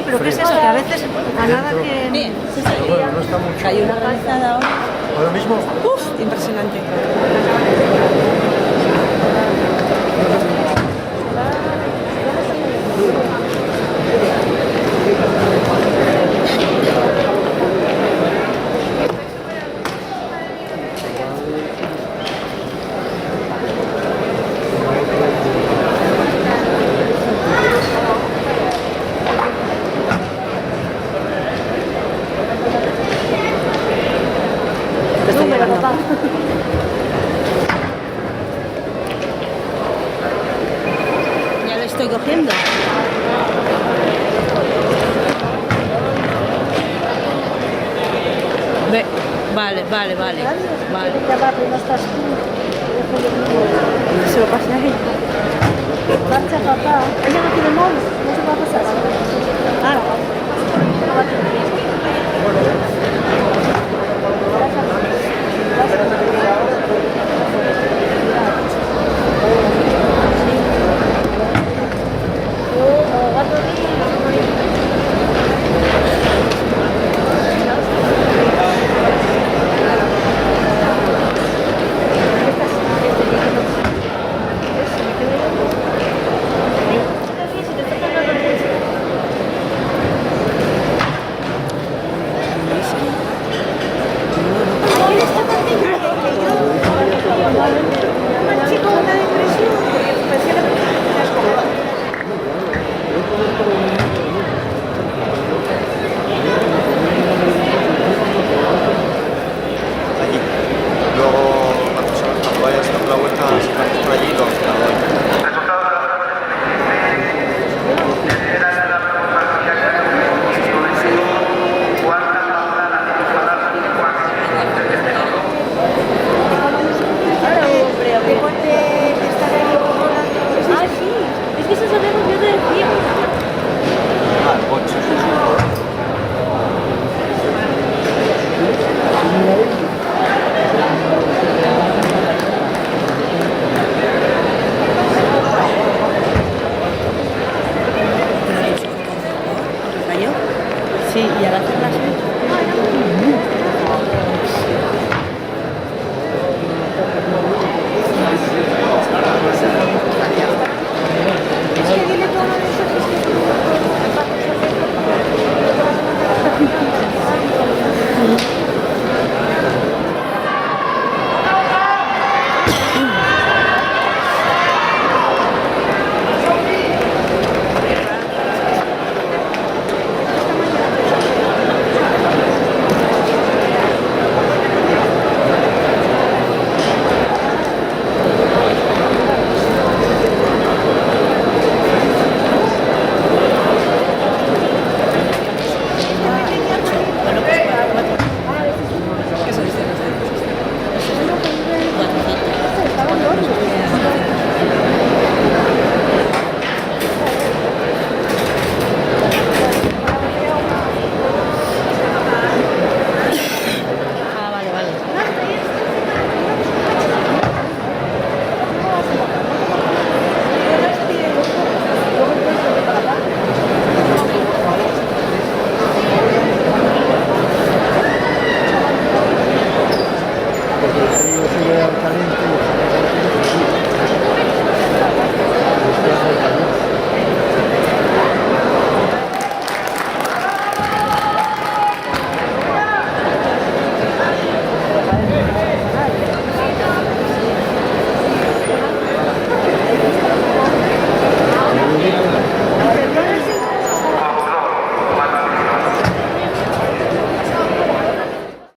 pero ¿qué es eso? Que a veces a nada que... Bien, Bueno, no está mucho. hay una calzada ahora. Ahora mismo, Uf, impresionante. Estoy llegando. Ya lo estoy cogiendo. Vale. Ya va, pero no estás tú. Se lo pasé a ella. Marcha, papá. Ella no tiene móvil. No se va a pasar. Ah, allí. Luego, cuando vayas dando la vuelta, si pasas por allí, lo doy. ah, sí. Es que eso sabemos yo te decía. Ah, el coche. ¿Cayó? Sí, y al hacer las